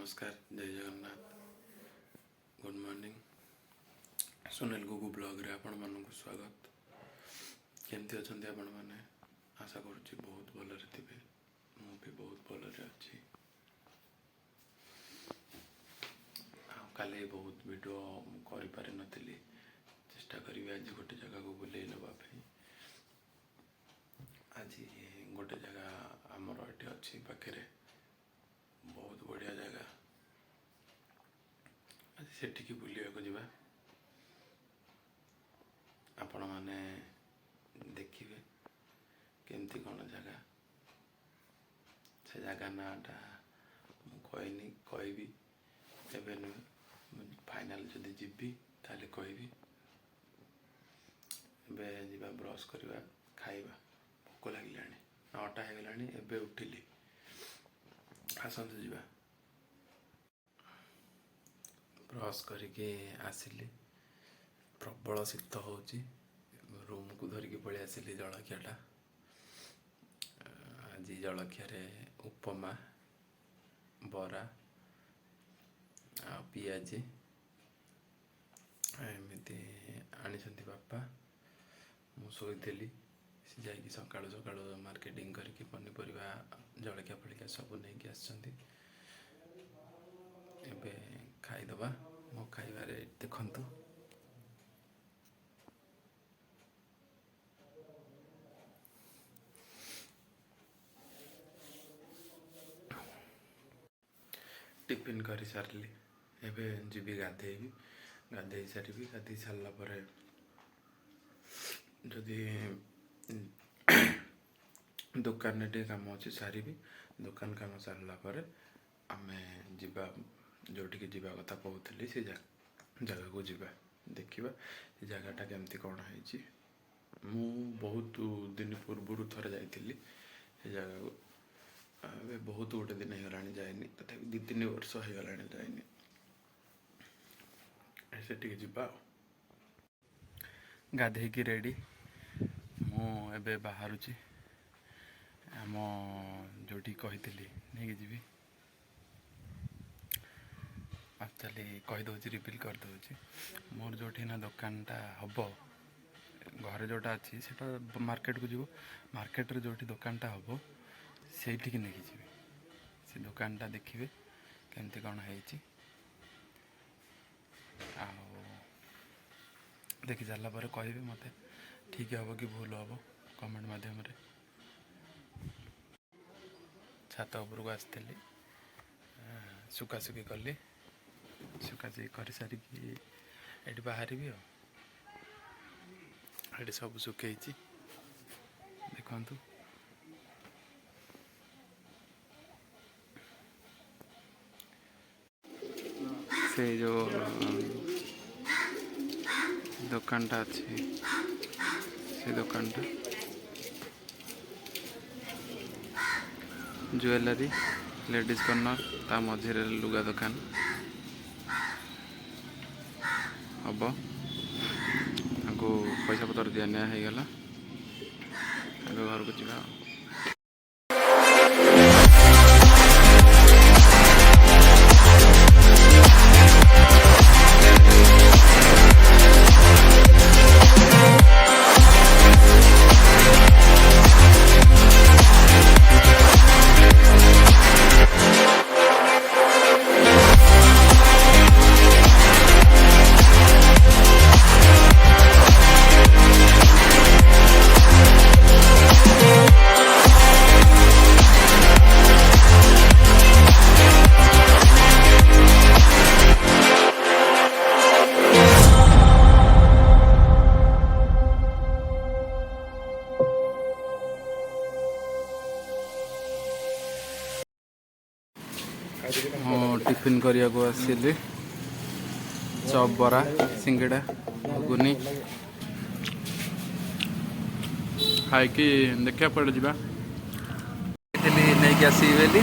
नमस्कार, जय Jagannath, good morning. Sunil Gugu blog रे आपण मानक स्वागत। केमती अछंती आपण माने? आशा करूची बहुत भलरे थिबे। मु भी बहुत भलरे अछि। काले बहुत वीडियो करि पारे नथिली। चेष्टा करिवे आज गोटे जगह को बुलेई नबा पे। आज गोटे जगह आमर एटी अछि पाखरे, बहुत बढ़िया जगह। आज सेठी बुलिया को जिबा। आपण माने देखिए केमती कौन जगह। से जगह नाटा मुझे कहबी एवं नुहे फाइनाल जदि जीवी ताले कहबी। एबे जीवा ब्रश करवा खाइबा। भोक लगिलानी 9टा हो गलानी। एबे उठिली, आसंतु जीवा। ब्रश करके आसिली, प्रबल शीत होची। रूम को धरिकी पलि आसिली जलखियाटा। आज जलखिया उपमा, बरा आ पियाजी एमती आनी बापा। मु शोईली से जाकि सका सका मार्केटिंग करके पनीपरिया जलखिया फलिका सब नहीं आसछंती। एबे खाईदबा। मो खाइबारे देखंतु टिफिन करी सारली। एबे जीवी गाधेबी। गाधे सारी गाधे सारा पर जदि दुकान टे काम अच्छे सारी दुकान काम सारा पर आमे जीवा जोटिकी जीवा कथा कहूली से जगह को जीवा देखिबा। से जगहटा केमती कौन है। मु बहुत दिन पूर्व थरे जाइली से जगह को। अबे बहुत गोटे दिन हो जाइनी, तथापि 2-3 वर्ष हो जाइनी। से जीवा गाधे की रेडी मु एबे बाहरुची। आम जोटी कही नहीं जीवी एक्चुअली कहीदे रिविल करदे। मोर जो ना दुकानटा हम घर जोटा अच्छी से मार्केट को जीव। मार्केट रे जो दुकानटा हम से नहीं जी। से दुकानटा देखिए केमती कौन है। देखी सारा पर कहे मत ठीक हम कि भूल हम कमेंट माध्यम रे। छात उपरको आसती सुखासुखी कली। सुखासुखी कर सारिकी ये बाहर भी ये सब सुखई देखु। से जो दुकानटा अच्छी से दुकानटा ज्वेलरी लेडीज कॉर्नर ता मझे लुगा दुकान हम पैसा पतर दिया निया हो गला। घर को जीवा। टिफिन करिया को आसिली। चप, बरा, सिंगड़ा, घुगुनी खाई देखा पड़े जा। नहीं आसी बेली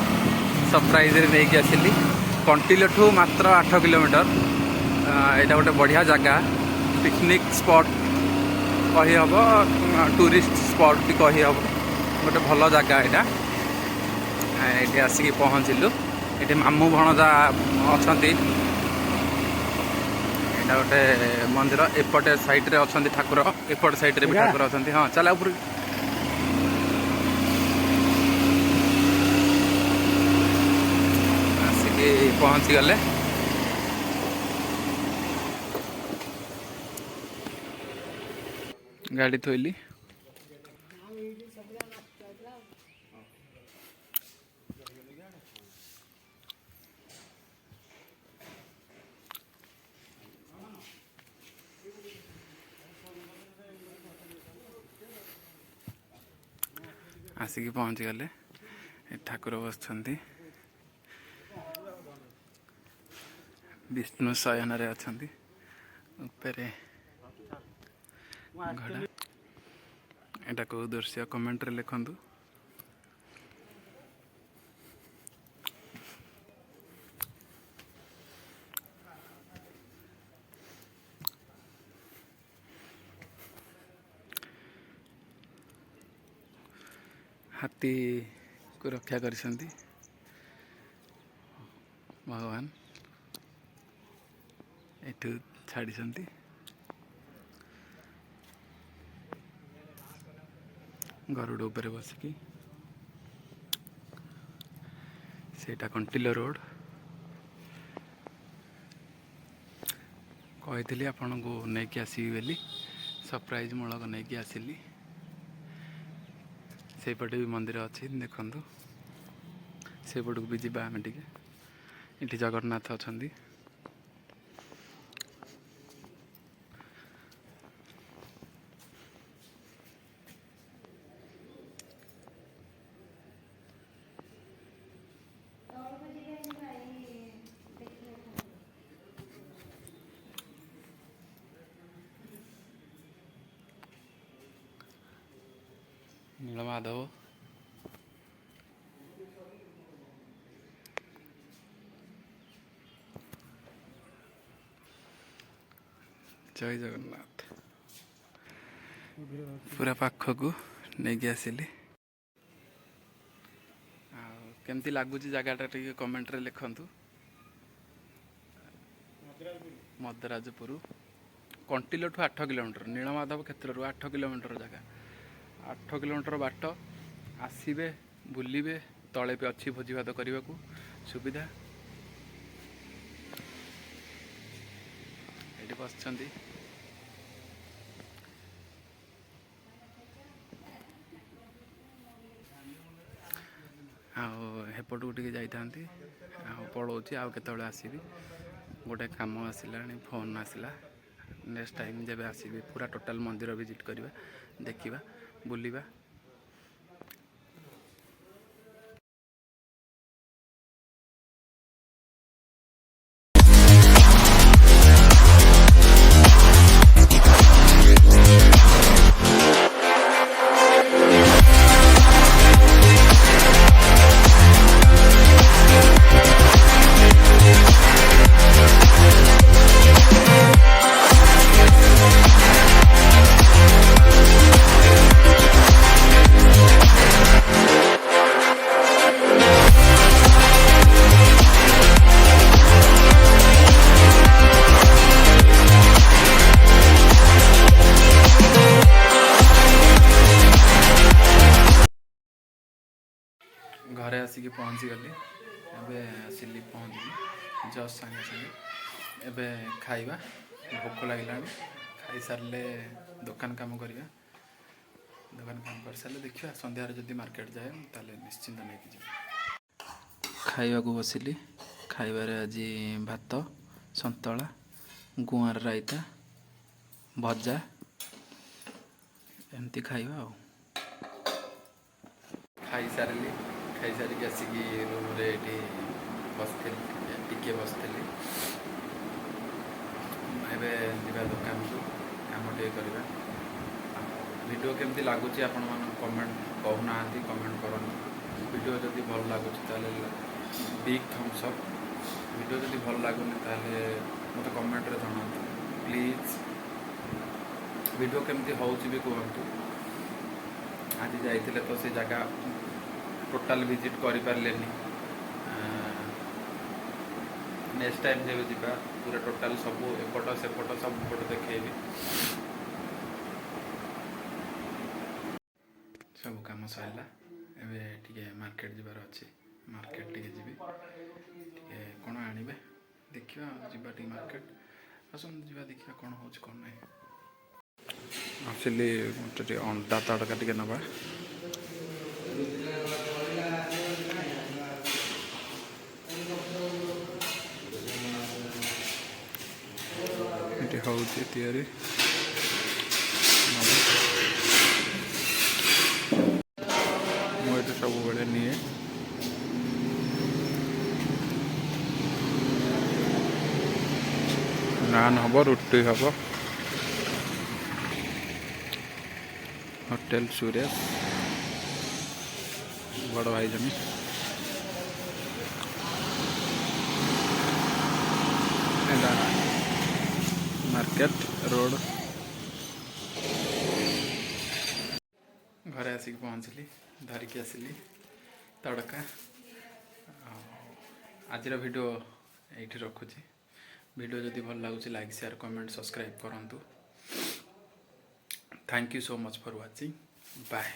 सरप्राइज नहीं आसिली। कंटिलो ठू मात्र 8 किलोमीटर। यहाँ गोटे बढ़िया जगह पिकनिक स्पॉट कही हम, टूरिस्ट स्पॉट भी कही हम। गोटे भल जगह यहाँ ये आसिक पहुँचलु। ये मामू भणजा अच्छा यहाँ गोटे मंदिर एपटे साइड रे अच्छा ठाकुर एपट साइड रे भी ठाकुर अच्छा हाँ चला ऊपर आसिक पहुँची गले गाड़ी थोइली आसिक पहुँची गले ठाकुर बसछन्ती विष्णु शयन रे अछन्ती उपरे घड़ा एटा को दृश्य कमेंट रे लिखंतु हाथी को रक्षा करिसंती भगवान एठू छाड़िसंती गरुड़ ऊपर बसिकी सेटा कंटिलो रोड कही आपण को नहीं आसबी बोली सरप्राइज मूलक नहीं आसिली से पटे भी मंदिर अच्छी देखु से पट को भी जा आम टे ये जगन्नाथ अच्छा नीलमाधव जय जगन्नाथ पूरा पाख को नहीं आसिली केमती लगुच जगटा टे कमेंट रे लिखंतु मदराजपुर कंटिलो ठू 8 किलोमीटर नीलमाधव क्षेत्र 8 किलोमीटर जगह 8 किलोमीटर बाट आसबे बुलिबे तले भी अच्छी भोजी भात करने को सुविधा ये बस हेपट को टे जाता पड़ोची आउ केत आसबि गोटे काम आसला फोन आसला नेक्स्ट टाइम जब आसबि पूरा टोटाल मंदिर विजिट करवा देखा बुलिबा घरे आसिक पहुँची गली एवं आसिली पहुँचली जस्ट सागे सागे एवं खाइबा भोक लगे खाई सारे दुकान काम करवा दुकान काम कर सारे देखा सन्धार जदि मार्केट जाए ताले निश्चिंत नहीं खाइबा को बसिली खाइबार आज भात संतला गुआर रायता भजा एमती खाइबा खाई सारे खाई सारिक आसिक रूम रे बसती बसती एवं दुकान को कम टे करवा वीडियो केमती लगुच आपण मन कमेंट कहूना कमेंट कर वीडियो जदि भल लगुच बिग थम्स अप वीडियो जदि भल लगुनि मत कमेंट रे जनातु प्लीज वीडियो केमती होउछि भी कहतु आज जाइए तो से जगह टोटाल विजिट कर पारे ନେକ୍ସଟ ଟାଇମ୍ ଯେବେ ଯିବା ପୁରା ଟୋଟାଲ୍ ସବୁ ଏପଟ ସେପଟ ସବୁପଟ ଦେଖେଇବି। ସବୁ କାମ ସରିଲା, ଏବେ ଟିକେ ମାର୍କେଟ ଯିବାର ଅଛି। ମାର୍କେଟ ଟିକେ ଯିବି, ଟିକେ କ'ଣ ଆଣିବେ ଦେଖିବା, ଯିବା ଟିକେ ମାର୍କେଟ। ଆସନ୍ତୁ ଯିବା ଦେଖିବା କ'ଣ ହେଉଛି କ'ଣ ନାହିଁ। ଆସିଲି ଗୋଟେ ଟିକେ ଅଣ୍ଡା ତଡ଼କା ଟିକେ ନେବା। ଏଠି ହେଉଛି ତିଆରି, ମୁଁ ଏଠି ସବୁବେଳେ ନିଏ। ନାନ୍ ହେବ, ରୁଟି ହେବ। ହୋଟେଲ ସୁରେଶ ବଡ଼ ଭାଇ ଜମି। Market road. ଘରେ ଆସିକି ପହଞ୍ଚିଲି, ଧରିକି ଆସିଲି ତଡ଼କା। ଆଜିର ଭିଡ଼ିଓ ଏଇଠି ରଖୁଛି। ଭିଡ଼ିଓ ଯଦି ଭଲ ଲାଗୁଛି ଲାଇକ୍ ସେୟାର କମେଣ୍ଟ ସବସ୍କ୍ରାଇବ୍ କରନ୍ତୁ। Thank you so much for watching. Bye.